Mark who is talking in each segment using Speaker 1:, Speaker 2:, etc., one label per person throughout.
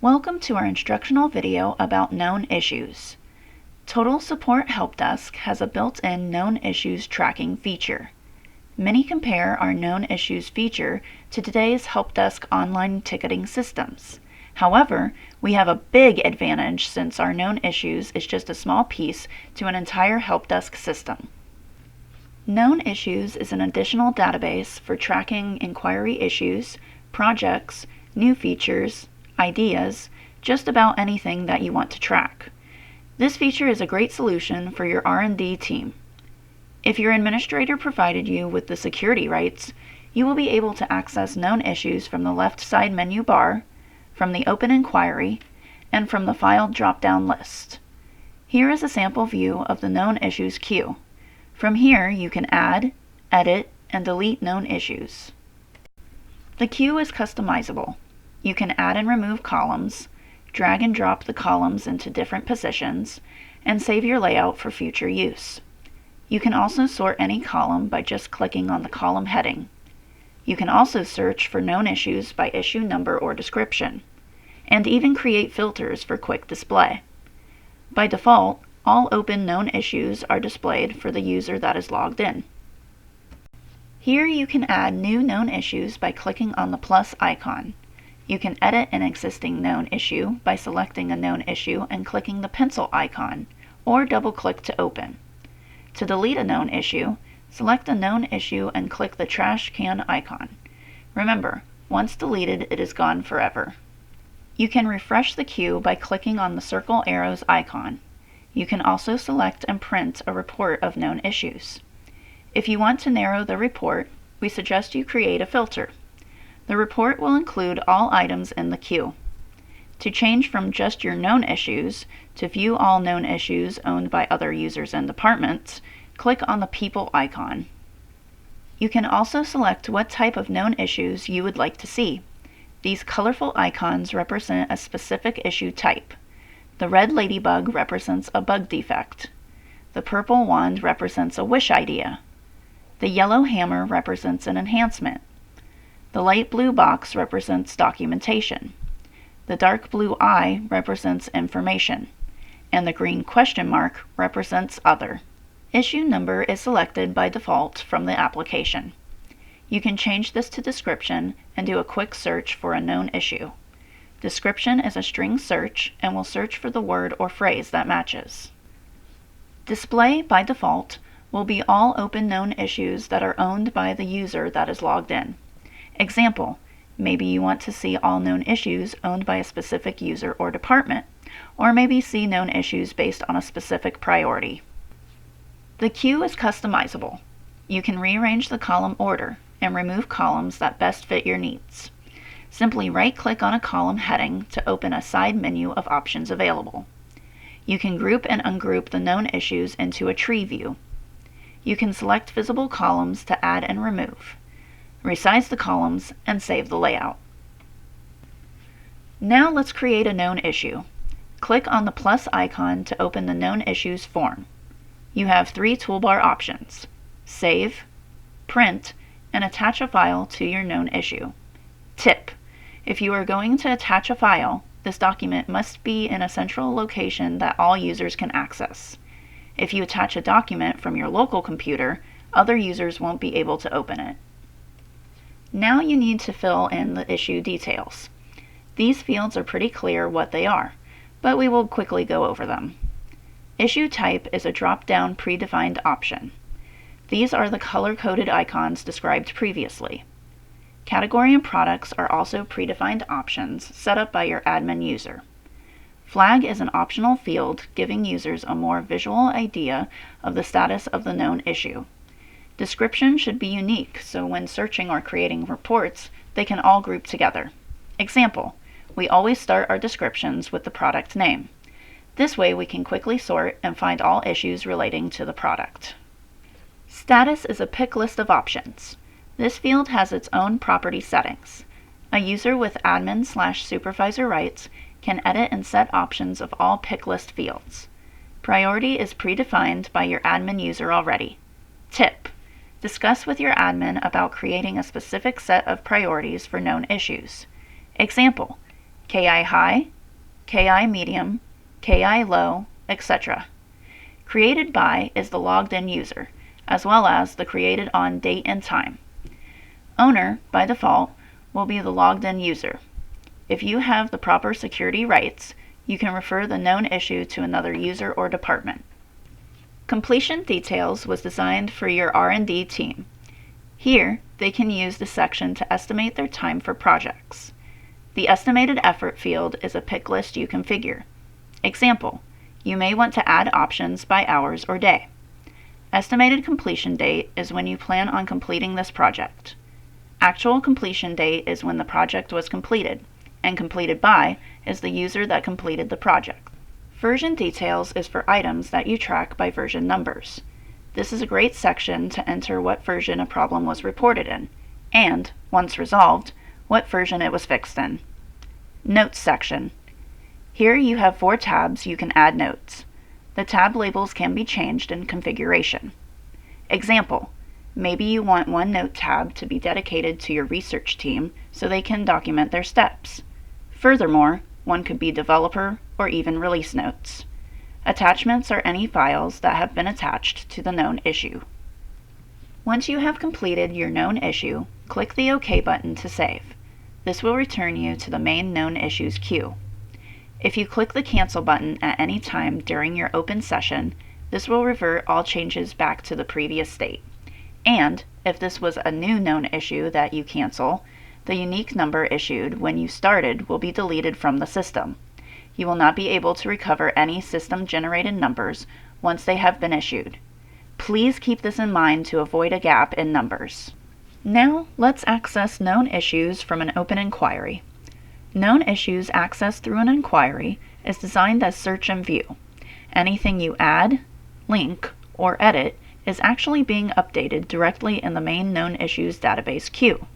Speaker 1: Welcome to our instructional video about known issues. Total Support Help Desk has a built-in known issues tracking feature. Many compare our known issues feature to today's Help Desk online ticketing systems. However, we have a big advantage since our known issues is just a small piece to an entire Help Desk system. Known issues is an additional database for tracking inquiry issues, projects, new features, ideas, just about anything that you want to track. This feature is a great solution for your R&D team. If your administrator provided you with the security rights, you will be able to access known issues from the left side menu bar, from the Open Inquiry, and from the File drop-down list. Here is a sample view of the Known Issues queue. From here, you can add, edit, and delete known issues. The queue is customizable. You can add and remove columns, drag and drop the columns into different positions, and save your layout for future use. You can also sort any column by just clicking on the column heading. You can also search for known issues by issue number or description, and even create filters for quick display. By default, all open known issues are displayed for the user that is logged in. Here you can add new known issues by clicking on the plus icon. You can edit an existing known issue by selecting a known issue and clicking the pencil icon, or double-click to open. To delete a known issue, select a known issue and click the trash can icon. Remember, once deleted, it is gone forever. You can refresh the queue by clicking on the circle arrows icon. You can also select and print a report of known issues. If you want to narrow the report, we suggest you create a filter. The report will include all items in the queue. To change from just your known issues to view all known issues owned by other users and departments, click on the People icon. You can also select what type of known issues you would like to see. These colorful icons represent a specific issue type. The red ladybug represents a bug defect. The purple wand represents a wish idea. The yellow hammer represents an enhancement. The light blue box represents documentation. The dark blue eye represents information. And the green question mark represents other. Issue number is selected by default from the application. You can change this to description and do a quick search for a known issue. Description is a string search and will search for the word or phrase that matches. Display by default will be all open known issues that are owned by the user that is logged in. Example, maybe you want to see all known issues owned by a specific user or department, or maybe see known issues based on a specific priority. The queue is customizable. You can rearrange the column order and remove columns that best fit your needs. Simply right-click on a column heading to open a side menu of options available. You can group and ungroup the known issues into a tree view. You can select visible columns to add and remove. Resize the columns, and save the layout. Now let's create a known issue. Click on the plus icon to open the Known Issues form. You have three toolbar options: Save, Print, and attach a file to your known issue. Tip: if you are going to attach a file, this document must be in a central location that all users can access. If you attach a document from your local computer, other users won't be able to open it. Now you need to fill in the issue details. These fields are pretty clear what they are, but we will quickly go over them. Issue type is a drop-down predefined option. These are the color-coded icons described previously. Category and products are also predefined options set up by your admin user. Flag is an optional field giving users a more visual idea of the status of the known issue. Description should be unique, so when searching or creating reports, they can all group together. Example, we always start our descriptions with the product name. This way we can quickly sort and find all issues relating to the product. Status is a pick list of options. This field has its own property settings. A user with admin/supervisor rights can edit and set options of all pick list fields. Priority is predefined by your admin user already. Tip: discuss with your admin about creating a specific set of priorities for known issues. Example, KI high, KI medium, KI low, etc. Created by is the logged in user, as well as the created on date and time. Owner, by default, will be the logged in user. If you have the proper security rights, you can refer the known issue to another user or department. Completion details was designed for your R&D team. Here, they can use this section to estimate their time for projects. The estimated effort field is a pick list you configure. Example, you may want to add options by hours or day. Estimated completion date is when you plan on completing this project. Actual completion date is when the project was completed, and completed by is the user that completed the project. Version details is for items that you track by version numbers. This is a great section to enter what version a problem was reported in, and, once resolved, what version it was fixed in. Notes section. Here you have 4 tabs you can add notes. The tab labels can be changed in configuration. Example, maybe you want one note tab to be dedicated to your research team so they can document their steps. Furthermore, one could be developer or even release notes. Attachments are any files that have been attached to the known issue. Once you have completed your known issue, click the OK button to save. This will return you to the main known issues queue. If you click the Cancel button at any time during your open session, this will revert all changes back to the previous state. And, if this was a new known issue that you cancel, the unique number issued when you started will be deleted from the system. You will not be able to recover any system-generated numbers once they have been issued. Please keep this in mind to avoid a gap in numbers. Now, let's access known issues from an open inquiry. Known issues accessed through an inquiry is designed as search and view. Anything you add, link, or edit is actually being updated directly in the main known issues database queue.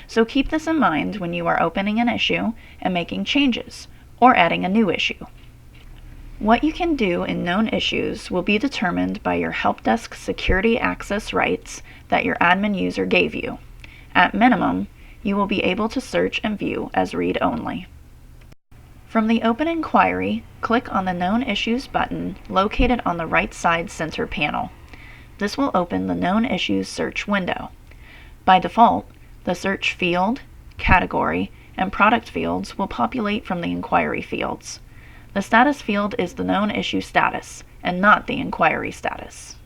Speaker 1: So keep this in mind when you are opening an issue and making changes, or adding a new issue. What you can do in known issues will be determined by your HelpDesk security access rights that your admin user gave you. At minimum, you will be able to search and view as read-only. From the Open Inquiry, click on the Known Issues button located on the right side center panel. This will open the Known Issues search window. By default, the search field, category, and product fields will populate from the inquiry fields. The status field is the known issue status, and not the inquiry status.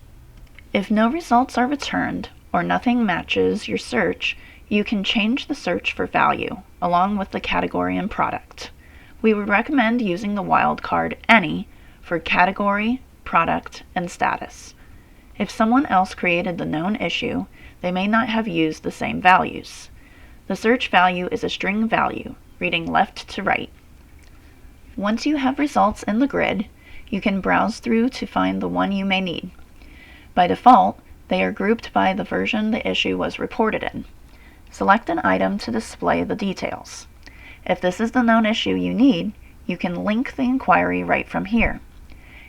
Speaker 1: If no results are returned, or nothing matches your search, you can change the search for value, along with the category and product. We would recommend using the wildcard ANY for category, product, and status. If someone else created the known issue, they may not have used the same values. The search value is a string value, reading left to right. Once you have results in the grid, you can browse through to find the one you may need. By default, they are grouped by the version the issue was reported in. Select an item to display the details. If this is the known issue you need, you can link the inquiry right from here.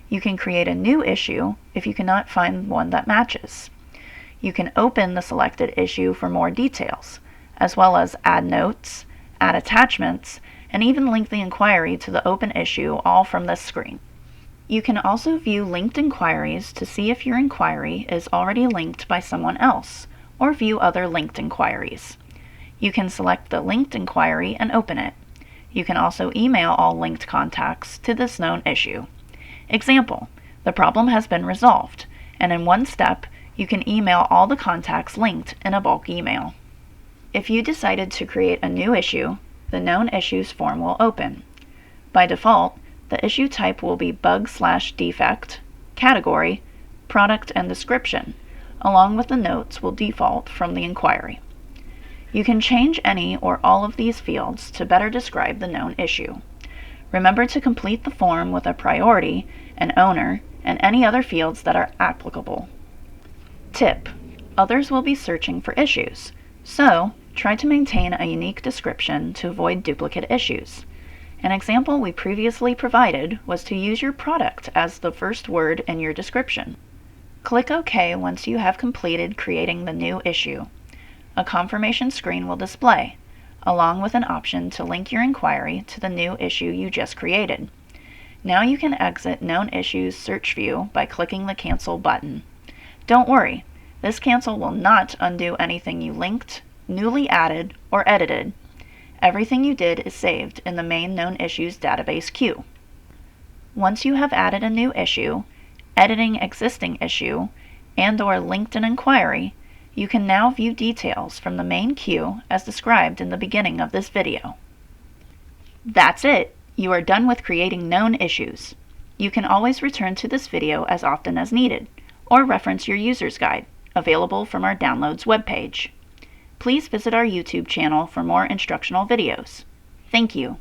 Speaker 1: You can create a new issue if you cannot find one that matches. You can open the selected issue for more details, as well as add notes, add attachments, and even link the inquiry to the open issue all from this screen. You can also view linked inquiries to see if your inquiry is already linked by someone else, or view other linked inquiries. You can select the linked inquiry and open it. You can also email all linked contacts to this known issue. Example, the problem has been resolved, and in one step, you can email all the contacts linked in a bulk email. If you decided to create a new issue, the Known Issues form will open. By default, the issue type will be bug/defect, category, product, and description, along with the notes will default from the inquiry. You can change any or all of these fields to better describe the known issue. Remember to complete the form with a priority, an owner, and any other fields that are applicable. Tip: others will be searching for issues, so try to maintain a unique description to avoid duplicate issues. An example we previously provided was to use your product as the first word in your description. Click OK once you have completed creating the new issue. A confirmation screen will display. along with an option to link your inquiry to the new issue you just created. Now you can exit Known Issues search view by clicking the Cancel button. Don't worry, this cancel will not undo anything you linked, newly added, or edited. Everything you did is saved in the main Known Issues database queue. Once you have added a new issue, editing existing issue, and/or linked an inquiry, you can now view details from the main queue as described in the beginning of this video. That's it! You are done with creating known issues. You can always return to this video as often as needed, or reference your user's guide, available from our Downloads webpage. Please visit our YouTube channel for more instructional videos. Thank you.